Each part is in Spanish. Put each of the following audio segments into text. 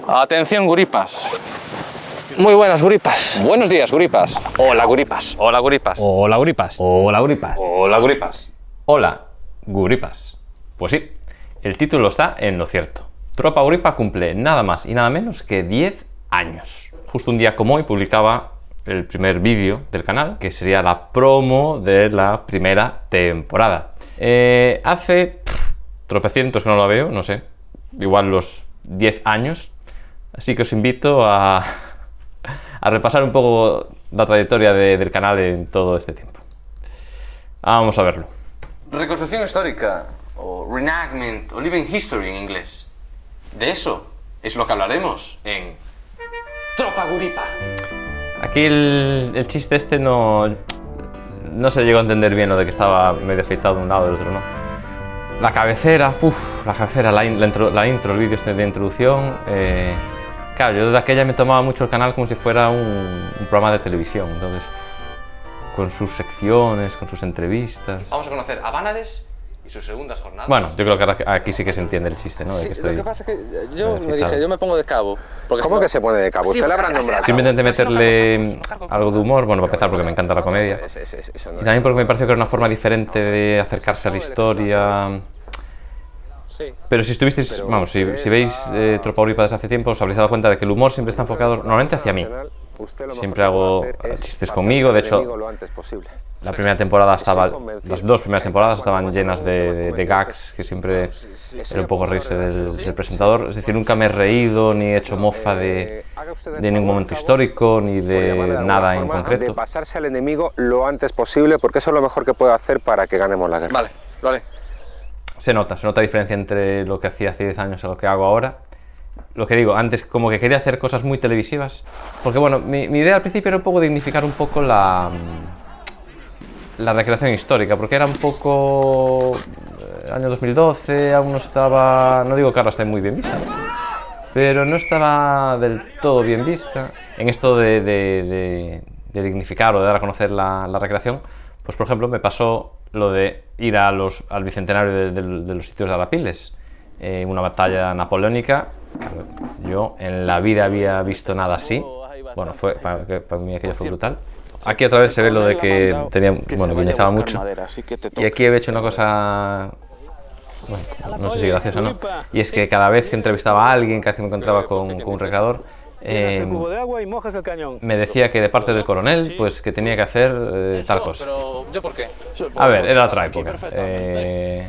Atención, guripas. Muy buenas, guripas. Buenos días, guripas. Hola, guripas. Hola, guripas. Hola, guripas. Hola, guripas. Hola, guripas. Hola, guripas. Pues sí, el título está en lo cierto. Tropa Guripa cumple nada más y nada menos que 10 años. Justo un día como hoy publicaba el primer vídeo del canal, que sería la promo de la primera temporada. Hace tropecientos que no la veo, no sé, igual los 10 años. Así que os invito a repasar un poco la trayectoria del canal en todo este tiempo. Vamos a verlo. Reconstrucción histórica, o reenactment, o living history en inglés. De eso es lo que hablaremos en Tropa Guripa. Aquí el chiste este no se llegó a entender bien, lo de que estaba medio afeitado de un lado y del otro, ¿no? La cabecera, la intro, el vídeo este de introducción. Claro, yo desde aquella me tomaba mucho el canal como si fuera un programa de televisión, entonces, con sus secciones, con sus entrevistas. Vamos a conocer a Vanades y sus segundas jornadas. Bueno, yo creo que ahora aquí sí que se entiende el chiste, ¿no? Sí, de que lo que pasa es que yo me dije, yo me pongo de cabo. ¿Cómo que se pone de cabo? ¿Usted le habrá nombrado? Simplemente meterle algo de humor, bueno, para empezar porque me encanta la comedia. Y también porque me pareció que era una forma diferente de acercarse a la historia. Pero si estuvisteis, vamos, si veis Tropa Guripa desde hace tiempo, os habréis dado cuenta de que el humor siempre está enfocado normalmente hacia mí. Siempre hago chistes conmigo, de hecho, la primera temporada estaba, las dos primeras temporadas estaban llenas de gags, que siempre era un poco reírse del presentador. Es decir, nunca me he reído ni he hecho mofa de ningún momento histórico, ni de nada en concreto. De pasarse al enemigo lo antes posible, porque eso es lo mejor que puedo hacer para que ganemos la guerra. Vale, vale. Se nota diferencia entre lo que hacía hace 10 años y lo que hago ahora. Lo que digo, antes como que quería hacer cosas muy televisivas, porque bueno, mi idea al principio era un poco dignificar un poco la recreación histórica, porque era un poco año 2012, aún no estaba, no digo que ahora esté muy bien vista, ¿no? Pero no estaba del todo bien vista en esto de dignificar o de dar a conocer la recreación. Pues por ejemplo me pasó lo de ir al bicentenario de los sitios de Arapiles, una batalla napoleónica. Yo en la vida había visto nada así. Bueno, para mí aquello fue brutal. Aquí otra vez se ve lo de que guionizaba mucho. Y aquí he hecho una cosa, bueno, no sé si graciosa o no, y es que cada vez que entrevistaba a alguien, cada vez que me encontraba con un recreador, me decía que de parte del coronel, pues que tenía que hacer tal cosa. Pero, ¿yo por qué? A ver, era otra época.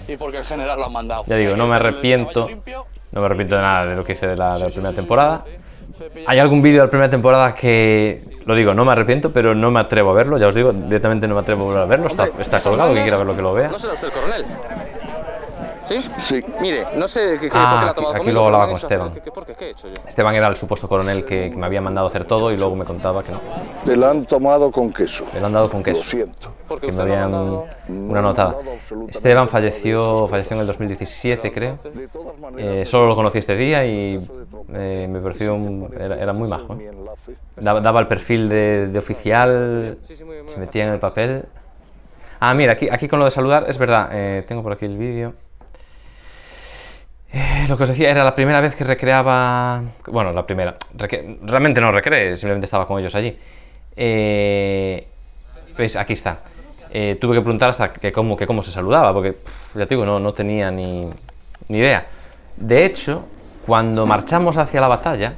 Y porque el general lo ha mandado. Ya digo, no me arrepiento de nada de lo que hice de la primera temporada. Hay algún vídeo de la primera temporada que, lo digo, no me arrepiento, pero no me atrevo a verlo, ya os digo, directamente no me atrevo a volver a verlo, está colgado, quien quiera verlo que lo vea. ¿No será usted el coronel? ¿Sí? Sí. Mire, no sé por qué la ha tomado aquí conmigo, luego hablaba pero con Esteban. ¿Qué he hecho yo? Esteban era el supuesto coronel que me había mandado hacer todo y luego me contaba que no. Te la han tomado con queso. Me lo han dado con queso. Lo siento. Porque Que me usted no habían ha mandado... una notada. Esteban falleció en el 2017, creo. Solo lo conocí este día y me pareció era muy majo, ¿eh? Daba el perfil de oficial, se metía en el papel. Ah, mira, aquí con lo de saludar, es verdad, tengo por aquí el vídeo. Lo que os decía, era la primera vez que recreaba... Bueno, la primera. Realmente no recreé, simplemente estaba con ellos allí. ¿Veis? Aquí está. Tuve que preguntar hasta cómo se saludaba, porque ya te digo, no tenía ni idea. De hecho, cuando marchamos hacia la batalla,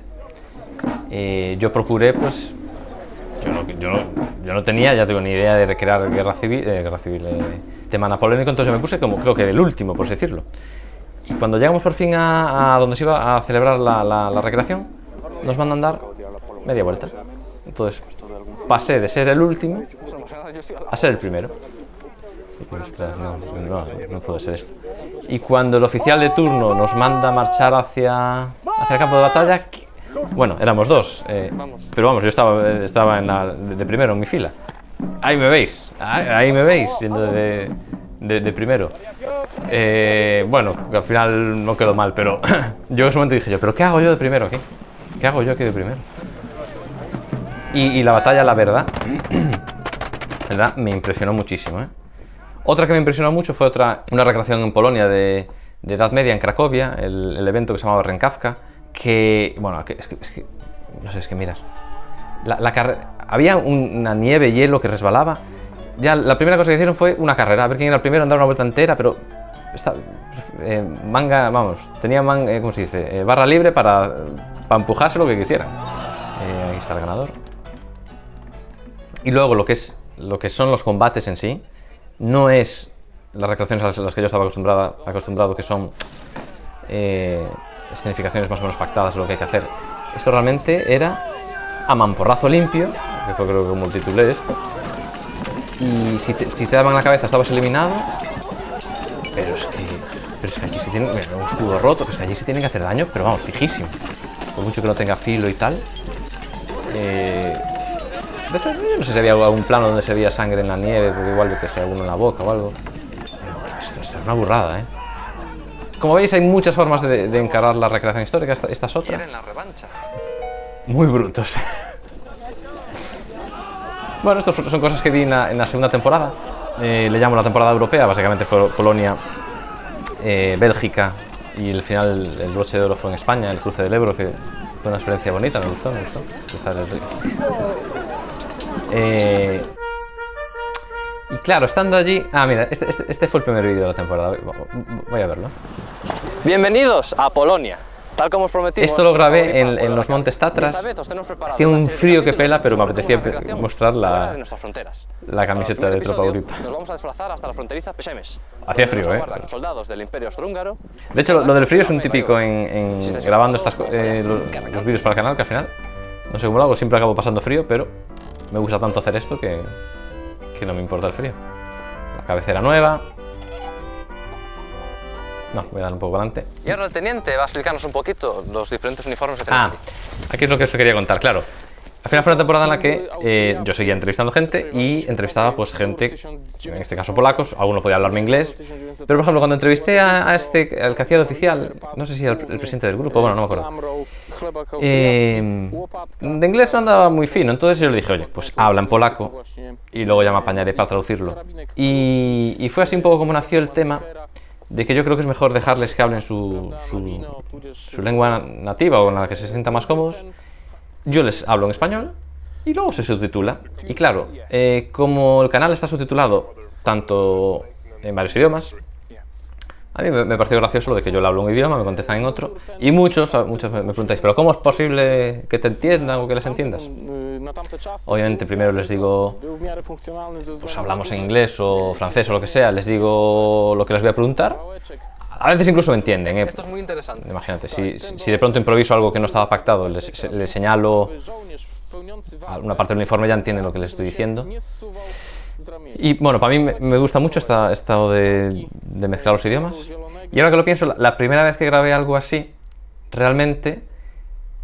yo procuré, pues... Yo no tenía, ya tengo ni idea de recrear guerra civil, tema napoleónico, entonces me puse como, creo que del último, por así decirlo. Y cuando llegamos por fin a donde se iba a celebrar la recreación, nos mandan dar media vuelta. Entonces pasé de ser el último a ser el primero. Y, ostras, no puede ser esto. Y cuando el oficial de turno nos manda marchar hacia el campo de batalla, bueno, éramos dos, pero vamos, yo estaba de primero en mi fila. Ahí me veis, siendo de primero. Bueno, al final no quedó mal, pero yo en ese momento dije ¿pero qué hago yo de primero aquí? ¿Qué hago yo aquí de primero? Y la batalla, la verdad, me impresionó muchísimo, ¿eh? Otra que me impresionó mucho fue una recreación en Polonia de Edad Media en Cracovia, el evento que se llamaba Rękawka, que... Bueno, es que no sé, es que mirar. Había una nieve, hielo que resbalaba. Ya la primera cosa que hicieron fue una carrera, a ver quién era el primero en dar una vuelta entera, pero... manga, vamos, tenía ¿cómo se dice? Barra libre para empujarse lo que quisieran. Ahí está el ganador. Y luego lo que son los combates en sí, no es las recreaciones a las que yo estaba acostumbrado, que son escenificaciones más o menos pactadas de lo que hay que hacer. Esto realmente era a mamporrazo limpio, que fue creo que como titulé esto. Y si te daban la cabeza estabas eliminado. Pero es que aquí sí tienen... Mira, un escudo roto, pero es que allí sí tienen que hacer daño, pero vamos, fijísimo. Por mucho que no tenga filo y tal. De hecho, yo no sé si había algún plano donde se veía sangre en la nieve, porque igual yo que sé, alguno en la boca o algo. Pero esto es una burrada, ¿eh? Como veis, hay muchas formas de encarar la recreación histórica. Esta es otra. Quieren la revancha. Muy brutos. Bueno, estas son cosas que vi en la segunda temporada. Le llamo la temporada europea, básicamente fue Polonia, Bélgica y el final, el broche de oro fue en España, el cruce del Ebro, que fue una experiencia bonita, me gustó cruzar el río. Y claro, estando allí... Ah, mira, este fue el primer vídeo de la temporada, voy a verlo. Bienvenidos a Polonia. Tal como os prometimos. Esto lo grabé en los Montes Tatras. Hacía un frío que pela, pero me apetecía mostrar la camiseta de Tropa Guripa. Nos vamos a desplazar hasta la fronteriza Przemyśl. Hacía frío, ¿eh? Soldados del Imperio Austrohúngaro. De hecho, lo del frío es un típico en grabando los vídeos para el canal, que al final, no sé cómo lo hago, siempre acabo pasando frío, pero me gusta tanto hacer esto que no me importa el frío. La cabecera nueva. No, voy a dar un poco adelante. Y ahora el teniente va a explicarnos un poquito los diferentes uniformes que tenemos aquí. Aquí es lo que os quería contar, claro. Al final fue una temporada en la que yo seguía entrevistando gente y entrevistaba pues gente, en este caso polacos, alguno podía hablarme inglés, pero por ejemplo cuando entrevisté al que hacía de oficial, no sé si era el presidente del grupo, bueno, no me acuerdo, de inglés no andaba muy fino, entonces yo le dije, oye, pues habla en polaco y luego ya me apañaré para traducirlo. Y fue así un poco como nació el tema de que yo creo que es mejor dejarles que hablen su lengua nativa o en la que se sientan más cómodos. Yo les hablo en español y luego se subtitula. Y claro, como el canal está subtitulado tanto en varios idiomas, a mí me pareció gracioso lo de que yo le hablo un idioma, me contestan en otro, y muchos me preguntáis, ¿pero cómo es posible que te entiendan o que les entiendas? Obviamente primero les digo, pues hablamos en inglés o francés o lo que sea, les digo lo que les voy a preguntar. A veces incluso me entienden, ¿eh? Esto es muy interesante. Imagínate, si de pronto improviso algo que no estaba pactado, les señalo una parte del uniforme, ya entienden lo que les estoy diciendo. Y bueno, para mí me gusta mucho esto de mezclar los idiomas. Y ahora que lo pienso, la primera vez que grabé algo así, realmente,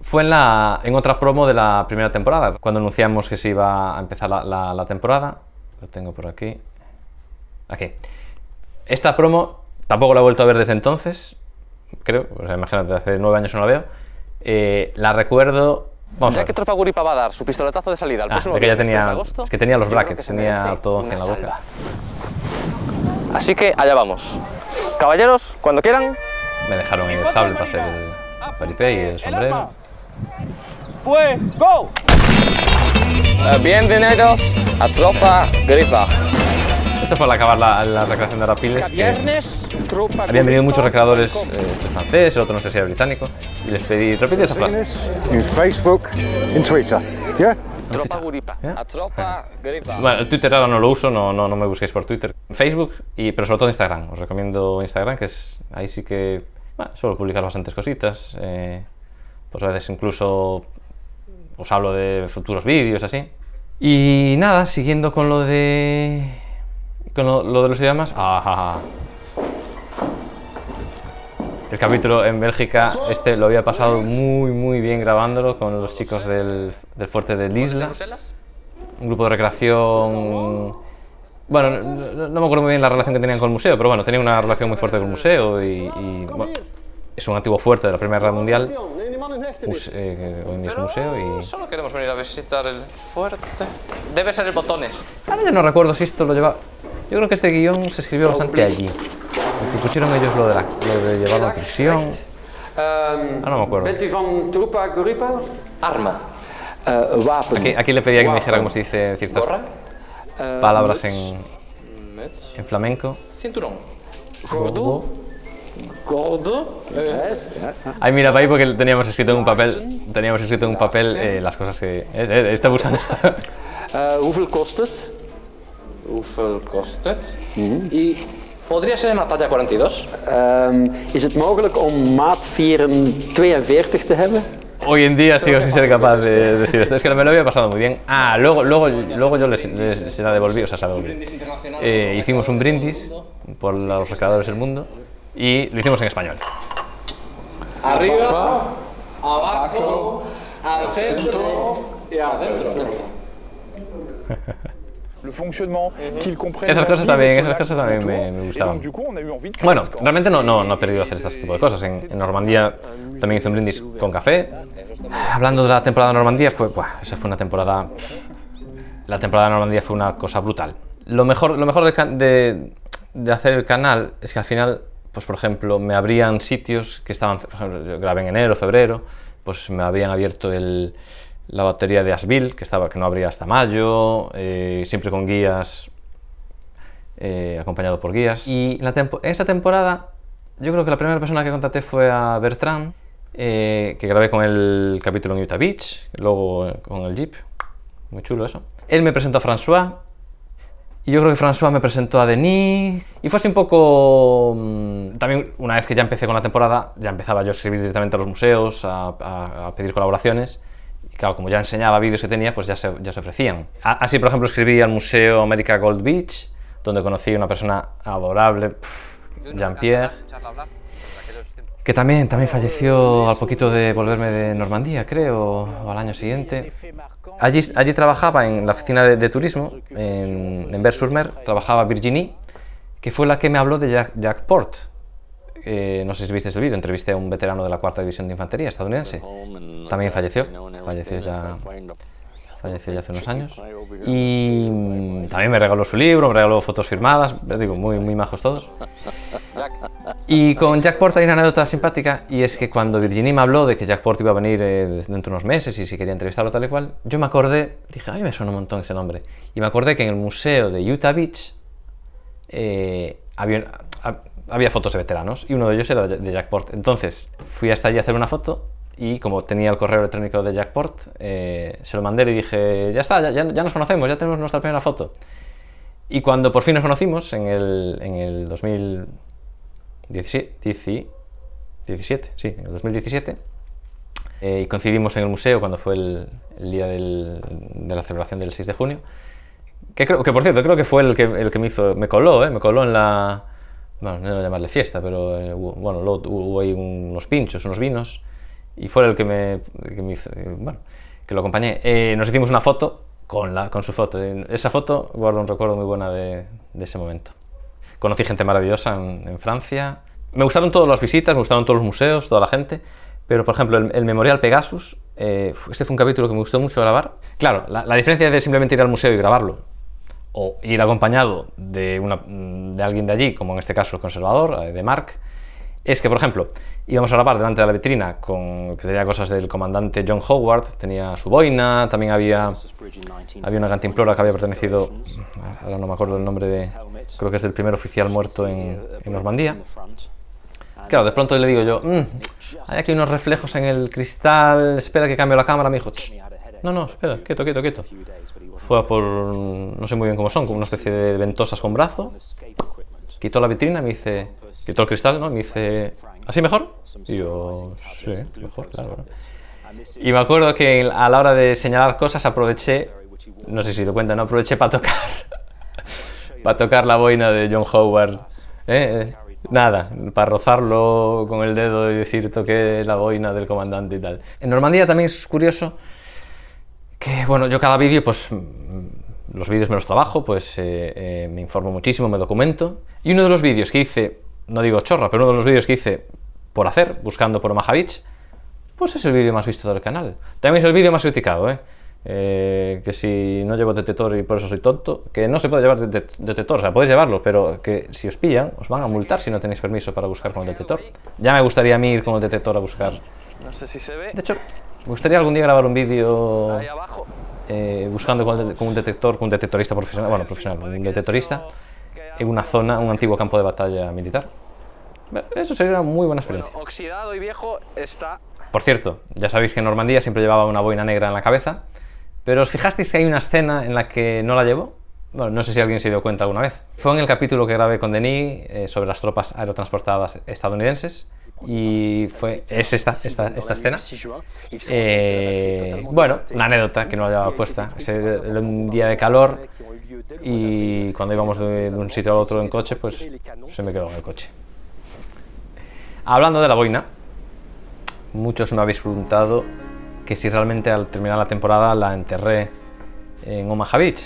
fue en otra promo de la primera temporada, cuando anunciamos que se iba a empezar la temporada. Lo tengo por aquí. Aquí. Esta promo tampoco la he vuelto a ver desde entonces, creo, o sea, imagínate, hace 9 años no la veo. La recuerdo... Vamos a ver. ¿Ya que Tropa Guripa va a dar su pistoletazo de salida al próximo de que ya tenía, 3 de agosto? es que tenía los brackets, tenía ortodoncia en la boca. Así que allá vamos. Caballeros, cuando quieran. Me dejaron ahí el sable para hacer el paripé y el sombrero. ¡Fuego! Bienvenidos a Tropa Guripa. Esto fue al acabar la recreación de Arapiles. Habían venido muchos recreadores, este francés, el otro no sé si era británico, y les pedí, repite esa frase. En Facebook, en Twitter, ¿ya? Tropa Guripa. A Tropa Guripa. Bueno, el Twitter ahora no lo uso, no me busquéis por Twitter. Facebook, pero sobre todo Instagram. Os recomiendo Instagram, que es ahí sí que suelo publicar bastantes cositas. Pues a veces incluso os hablo de futuros vídeos, así. Y nada, siguiendo con lo de los idiomas. El capítulo en Bélgica, lo había pasado muy bien grabándolo con los chicos del fuerte de Lisla. Un grupo de recreación. Bueno, no me acuerdo muy bien la relación que tenían con el museo, pero bueno, tenían una relación muy fuerte con el museo y bueno, es un antiguo fuerte de la Primera Guerra Mundial. Hoy en día es un museo y... Solo queremos venir a visitar el fuerte. Debe ser el Botones. Ahora ya no recuerdo si esto lo lleva... Yo creo que este guión se escribió bastante allí. Porque pusieron ellos lo de llevarlo a prisión. no me acuerdo. Bent u van Tropa Guripa? Arma. Wapen. Aquí le pedía que me dijera cómo se dice ciertas Gorra. palabras Muts. en flamenco. Cinturón. Gordel? Gordo? Ay, mira, para ahí porque teníamos escrito en un papel, las cosas que... está buscando esta. Hoeveel kost het? Hoeveel kost het? Y podría ser en la talla 42. Is het mogelijk om maat 42 te hebben? Hoy en día sigo sin ser capaz de decir esto. Es que me lo había pasado muy bien. Luego yo se la devolví, o sea, se la devolví. Hicimos un brindis por los recreadores del mundo y lo hicimos en español. Arriba, abajo, al centro y adentro. Le fonctionnement, qu'ils comprennent. Esas cosas también me gustaban. Du coup, on a eu envie de Bueno, realmente no he perdido hacer este tipo de cosas. En Normandía también hice un brindis con café. Hablando de la temporada de Normandía, esa fue una temporada... La temporada de Normandía fue una cosa brutal. Lo mejor de hacer el canal es que al final, pues por ejemplo, me abrían sitios que estaban... Por ejemplo, yo grabé en enero, febrero, pues me habían abierto la batería de Asheville, que no abría hasta mayo, siempre con guías, acompañado por guías. Y en esa temporada, yo creo que la primera persona que contacté fue a Bertrand, que grabé con el capítulo en Utah Beach, luego con el Jeep, muy chulo eso. Él me presentó a François, y yo creo que François me presentó a Denis, y fue así un poco... También, una vez que ya empecé con la temporada, ya empezaba yo a escribir directamente a los museos, a pedir colaboraciones. Y claro, como ya enseñaba vídeos que tenía, pues ya se ofrecían. Así, por ejemplo, escribí al Museo America Gold Beach, donde conocí a una persona adorable, Jean-Pierre, que también falleció al poquito de volverme de Normandía, creo, o al año siguiente. Allí trabajaba en la oficina de turismo, en Vers-sur-Mer, trabajaba Virginie, que fue la que me habló de Jack Port. No sé si viste el vídeo, entrevisté a un veterano de la 4ª División de Infantería estadounidense. También falleció ya hace unos años. Y también me regaló su libro, me regaló fotos firmadas, digo, muy majos todos. Y con Jack Port hay una anécdota simpática, y es que cuando Virginie me habló de que Jack Port iba a venir dentro de unos meses y si quería entrevistarlo tal y cual, yo me acordé, dije, ay, me suena un montón ese nombre. Y me acordé que en el museo de Utah Beach había fotos de veteranos, y uno de ellos era de Jack Port. Entonces fui hasta allí a hacer una foto, y como tenía el correo electrónico de Jack Port, se lo mandé y dije, ya está, ya nos conocemos, ya tenemos nuestra primera foto. Y cuando por fin nos conocimos, en el 2017, y coincidimos en el museo cuando fue el día de la celebración del 6 de junio, que por cierto, creo que fue el que me coló en la... Bueno, no llamarle fiesta, pero bueno, luego hubo ahí unos pinchos, unos vinos, y fue el que me hizo, bueno, que lo acompañé. Nos hicimos una foto con su foto. Esa foto guardo un recuerdo muy bueno de ese momento. Conocí gente maravillosa en Francia. Me gustaron todas las visitas, me gustaron todos los museos, toda la gente, pero por ejemplo el Memorial Pegasus, este fue un capítulo que me gustó mucho grabar. Claro, la diferencia de simplemente ir al museo y grabarlo, o ir acompañado de alguien de allí, como en este caso el conservador, de Marc, es que, por ejemplo, íbamos a grabar delante de la vitrina que tenía cosas del comandante John Howard, tenía su boina, también había una cantimplora que había pertenecido, ahora no me acuerdo el nombre creo que es del primer oficial muerto en Normandía. Claro, de pronto le digo yo, hay aquí unos reflejos en el cristal, espera que cambio la cámara. Me dijo, no, espera, quieto. Fue por, no sé muy bien cómo son, como una especie de ventosas con brazo. Quitó la vitrina, me dice, quitó el cristal, ¿no? Me dice, ¿así mejor? Y yo, sí, mejor, claro. Y me acuerdo que a la hora de señalar cosas aproveché, no sé si te cuenta, no aproveché para tocar la boina de John Howard. Nada, para rozarlo con el dedo y decir, toqué la boina del comandante y tal. En Normandía también es curioso que, bueno, yo cada vídeo, pues, los vídeos me los trabajo, pues me informo muchísimo, me documento. Y uno de los vídeos que hice, no digo chorra, pero uno de los vídeos que hice por hacer, buscando por Omaha Beach, pues es el vídeo más visto del canal. También es el vídeo más criticado, que si no llevo detector y por eso soy tonto, que no se puede llevar detector, o sea, podéis llevarlo, pero que si os pillan, os van a multar si no tenéis permiso para buscar con el detector. Ya me gustaría a mí ir con el detector a buscar. No sé si se ve. De hecho, me gustaría algún día grabar un vídeo Ahí abajo. buscando con un detector, con un detectorista profesional, bueno, profesional, un detectorista, en una zona, un antiguo campo de batalla militar. Eso sería una muy buena experiencia. Bueno, oxidado y viejo está. Por cierto, ya sabéis que en Normandía siempre llevaba una boina negra en la cabeza, pero ¿os fijasteis que hay una escena en la que no la llevo? Bueno, no sé si alguien se dio cuenta alguna vez. Fue en el capítulo que grabé con Denis sobre las tropas aerotransportadas estadounidenses y es esta escena. Bueno, una anécdota que no la llevaba puesta. Era un día de calor y cuando íbamos de un sitio al otro en coche, pues se me quedó en el coche. Hablando de la boina, muchos me habéis preguntado que si realmente al terminar la temporada la enterré en Omaha Beach.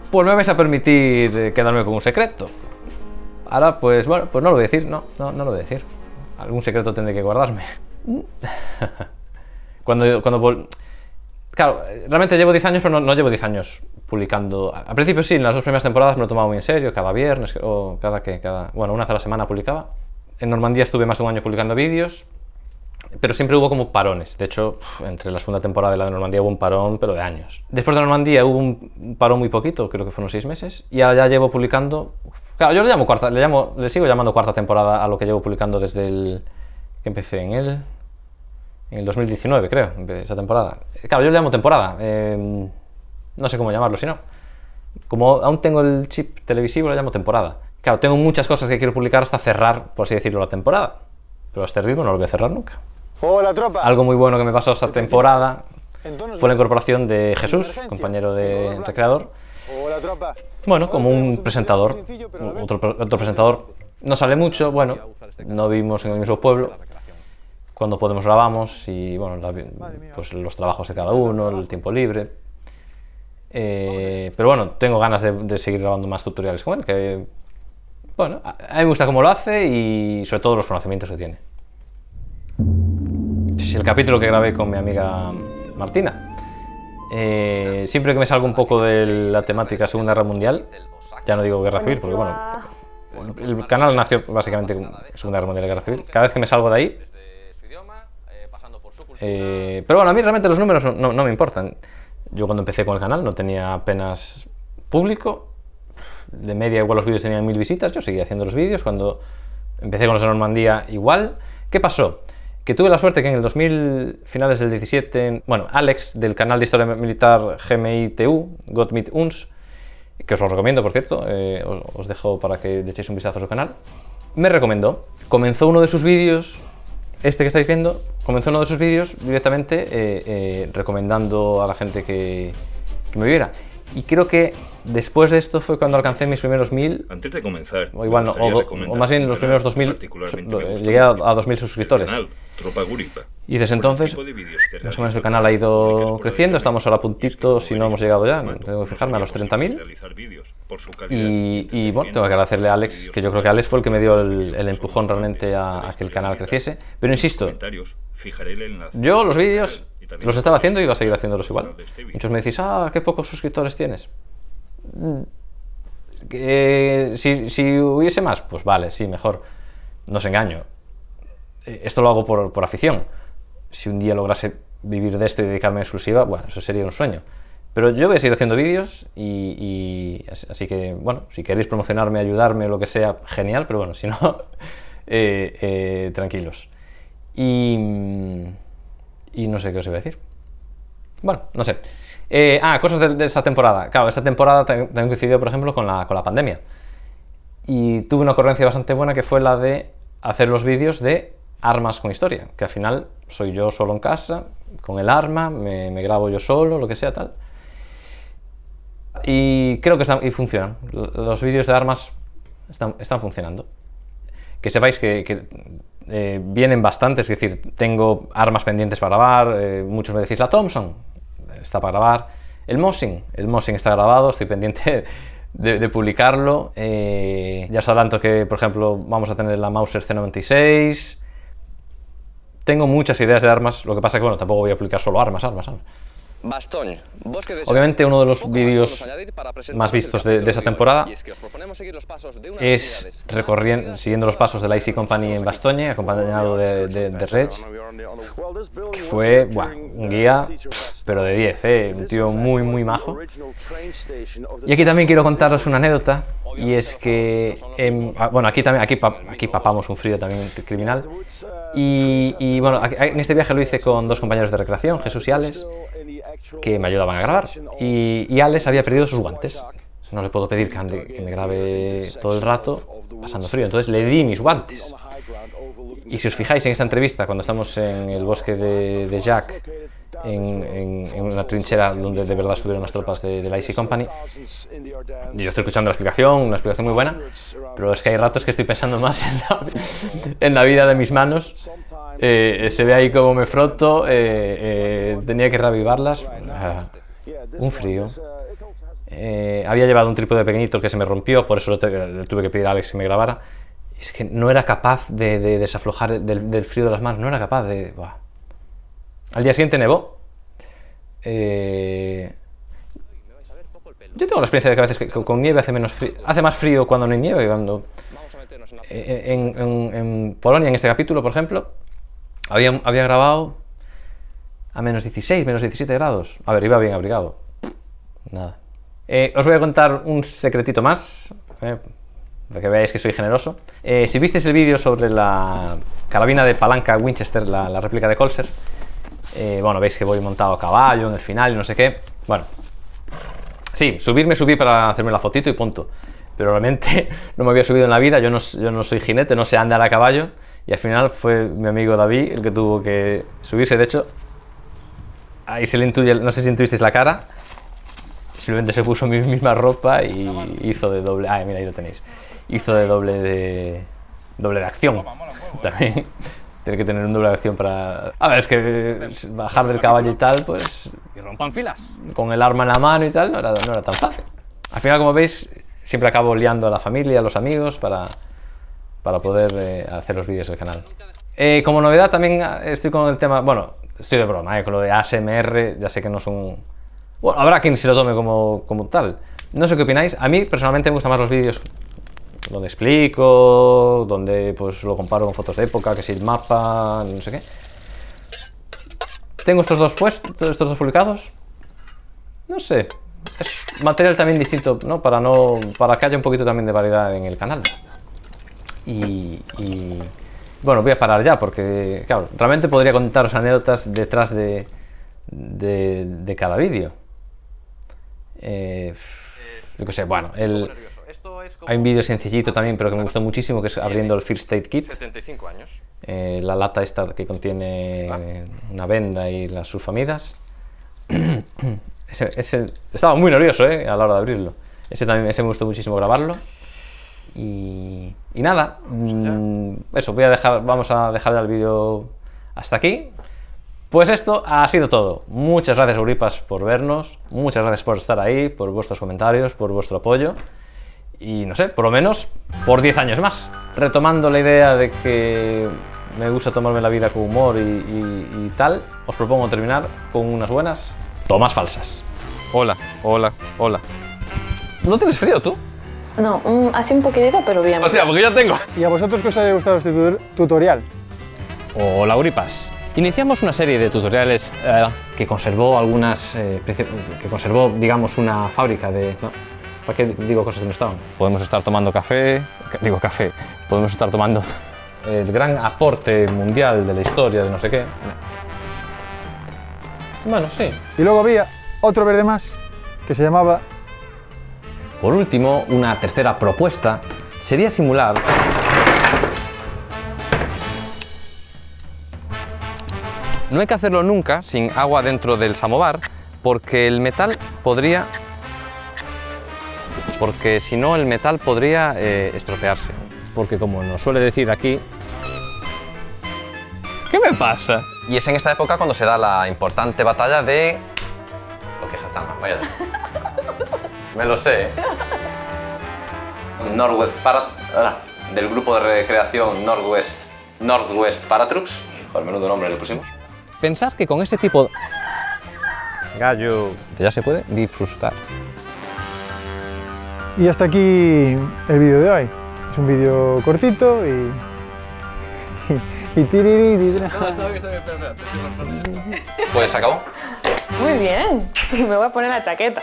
Pues me vais a permitir quedarme con un secreto. Ahora, pues bueno, pues no lo voy a decir, no lo voy a decir. Algún secreto tendré que guardarme. Claro, realmente llevo 10 años, pero no llevo 10 años publicando. Al principio sí, en las 2 primeras temporadas me lo tomaba muy en serio, cada viernes, o bueno, una vez a la semana publicaba. En Normandía estuve más de un año publicando vídeos, pero siempre hubo como parones. De hecho, entre la segunda temporada y la de Normandía hubo un parón, pero de años. Después de Normandía hubo un parón muy poquito, creo que fueron 6 meses, y ahora ya llevo publicando. Claro, yo le sigo llamando cuarta temporada a lo que llevo publicando desde el que empecé en el 2019, creo, esa temporada. Claro, yo le llamo temporada, no sé cómo llamarlo, si no. Como aún tengo el chip televisivo, le llamo temporada. Claro, tengo muchas cosas que quiero publicar hasta cerrar, por así decirlo, la temporada. Pero a este ritmo no lo voy a cerrar nunca. Hola, tropa. Algo muy bueno que me pasó esta temporada fue la incorporación de Jesús, compañero de Recreador. Hola, tropa. Bueno, como un presentador, otro presentador. No sale mucho, bueno, no vivimos en el mismo pueblo. Cuando podemos grabamos y, bueno, pues los trabajos de cada uno, el tiempo libre. Pero bueno, tengo ganas de seguir grabando más tutoriales con él, que, bueno, a mí me gusta cómo lo hace y sobre todo los conocimientos que tiene. Es el capítulo que grabé con mi amiga Martina. Siempre que me salgo un poco de la temática Segunda Guerra Mundial, ya no digo Guerra Civil, porque bueno, el canal nació básicamente con Segunda Guerra Mundial y Guerra Civil. Cada vez que me salgo de ahí, pero bueno, a mí realmente los números no me importan. Yo cuando empecé con el canal no tenía apenas público, de media igual los vídeos tenían 1000 visitas, yo seguía haciendo los vídeos. Cuando empecé con los de Normandía igual. ¿Qué pasó? Que tuve la suerte que en el 2000, finales del 17, bueno, Alex, del canal de historia militar GMI-TU, Gott mit uns, que os lo recomiendo, por cierto, os dejo para que le echéis un vistazo a su canal, me recomendó. Comenzó uno de sus vídeos, este que estáis viendo, comenzó uno de sus vídeos directamente recomendando a la gente que me viera. Y creo que después de esto fue cuando alcancé mis primeros 1000. Antes de comenzar, o igual no, o más bien los primeros 2000, llegué a 2000 suscriptores. Tropa Guripa. Y desde entonces, más o menos el canal ha ido creciendo, estamos ahora a puntito, si no hemos llegado ya, tengo que fijarme, a los 30.000. Y bueno, tengo que agradecerle a Alex, que yo creo que Alex fue el que me dio el empujón realmente a que el canal creciese. Pero insisto, yo los vídeos los estaba haciendo y iba a seguir haciéndolos igual. Muchos me decís, qué pocos suscriptores tienes. Si hubiese más, pues vale, sí, mejor. No os engaño. Esto lo hago por afición. Si un día lograse vivir de esto y dedicarme en exclusiva, bueno, eso sería un sueño. Pero yo voy a seguir haciendo vídeos y así que, bueno, si queréis promocionarme, ayudarme o lo que sea, genial, pero bueno, si no, tranquilos. Y no sé qué os iba a decir. Bueno, no sé. Cosas de esta temporada. Claro, esta temporada también coincidió, por ejemplo, con la pandemia. Y tuve una ocurrencia bastante buena que fue la de hacer los vídeos de armas con historia, que al final soy yo solo en casa, con el arma, me grabo yo solo, lo que sea, tal. Y creo que funcionan. Los vídeos de armas están funcionando. Que sepáis que vienen bastantes, es decir, tengo armas pendientes para grabar, muchos me decís la Thompson, está para grabar, el Mosin está grabado, estoy pendiente de publicarlo. Ya os adelanto que, por ejemplo, vamos a tener la Mauser C96. Tengo muchas ideas de armas, lo que pasa es que, bueno, tampoco voy a publicar solo armas. Bastogne, bosque de Obviamente uno de los Poco más vídeos podemos añadir para presentaros más vistos el capítulo de esa hoy. temporada Y es que os proponemos seguir los pasos de unas es unidades siguiendo los pasos de la Easy Company en Bastogne, acompañado de Reg, que fue un guía, pero de 10, un tío muy, muy majo. Y aquí también quiero contaros una anécdota, y es que, bueno, aquí papamos un frío también criminal, y bueno, en este viaje lo hice con dos compañeros de recreación, Jesús y Alex, que me ayudaban a grabar, y Alex había perdido sus guantes. No le puedo pedir que me grabe todo el rato pasando frío, entonces le di mis guantes. Y si os fijáis en esta entrevista, cuando estamos en el bosque de Jack, en una trinchera donde de verdad estuvieron las tropas de la Easy Company, y yo estoy escuchando una explicación muy buena, pero es que hay ratos que estoy pensando más en la vida de mis manos. Se ve ahí como me froto, tenía que reavivarlas, un frío. Había llevado un trípode pequeñito que se me rompió, por eso le tuve que pedir a Alex que me grabara. Es que no era capaz de desaflojar del frío de las manos, no era capaz de... Buah. Al día siguiente nevó. Yo tengo la experiencia de que a veces con nieve hace más frío cuando no hay nieve. En Polonia, en este capítulo, por ejemplo, había grabado a menos 16, menos 17 grados. A ver, iba bien abrigado. Nada. Os voy a contar un secretito más, para que veáis que soy generoso. Si visteis el vídeo sobre la carabina de palanca Winchester, la réplica de Colser, bueno, veis que voy montado a caballo en el final y no sé qué. Bueno, sí, subí para hacerme la fotito y punto. Pero realmente no me había subido en la vida, yo no soy jinete, no sé andar a caballo. Y al final fue mi amigo David el que tuvo que subirse. De hecho, ahí se le intuye, no sé si intuisteis la cara. Simplemente se puso mi misma ropa y hizo de doble... Ah, mira, ahí lo tenéis. Hizo de doble de acción. También tiene que tener un doble de acción para... A ver, es que bajar del caballo y tal, pues... Y rompan filas. Con el arma en la mano y tal, no era tan fácil. Al final, como veis, siempre acabo liando a la familia, a los amigos, para poder hacer los vídeos del canal. Como novedad también estoy con el tema... Bueno, estoy de broma, con lo de ASMR, ya sé que no son... Bueno, habrá quien se lo tome como tal. No sé qué opináis. A mí, personalmente, me gustan más los vídeos donde explico, donde pues lo comparo con fotos de época, que si el mapa, no sé qué. Tengo estos dos publicados. No sé. Es material también distinto, ¿no? Para que haya un poquito también de variedad en el canal. Y bueno, voy a parar ya porque, claro, realmente podría contaros anécdotas detrás de cada vídeo. Yo qué sé, bueno, hay un vídeo sencillito también, pero que me gustó muchísimo, que es abriendo el First Aid Kit. 75 años. La lata esta que contiene una venda y las sulfamidas. Estaba muy nervioso, a la hora de abrirlo. Ese me gustó muchísimo grabarlo. Y nada, eso, vamos a dejar ya el vídeo hasta aquí. Pues esto ha sido todo. Muchas gracias, Euripas, por vernos. Muchas gracias por estar ahí, por vuestros comentarios, por vuestro apoyo. Y no sé, por lo menos por 10 años más. Retomando la idea de que me gusta tomarme la vida con humor y tal, os propongo terminar con unas buenas tomas falsas. Hola. ¿No tienes frío tú? No, así un poquitito, pero bien. Hostia, porque yo tengo. ¿Y a vosotros qué os haya gustado este tutorial? Hola, Euripas. Iniciamos una serie de tutoriales que conservó digamos, una fábrica de... ¿no? ¿Para qué digo cosas que no estaban? Podemos estar tomando café. Podemos estar tomando... El gran aporte mundial de la historia de no sé qué. Bueno, sí. Y luego había otro verde más que se llamaba... Por último, una tercera propuesta sería simular... No hay que hacerlo nunca sin agua dentro del samovar, porque el metal podría... Porque si no, el metal podría estropearse. Porque como nos suele decir aquí... ¿Qué me pasa? Y es en esta época cuando se da la importante batalla de... Ok, Hassan, vaya. Me lo sé. Del grupo de recreación Northwest Paratroops. Joder, menudo nombre le pusimos. Pensar que con ese tipo... Gallo. Ya se puede disfrutar. Y hasta aquí el vídeo de hoy. Es un vídeo cortito y tiriri. Pues se acabó. Muy bien. Me voy a poner la chaqueta.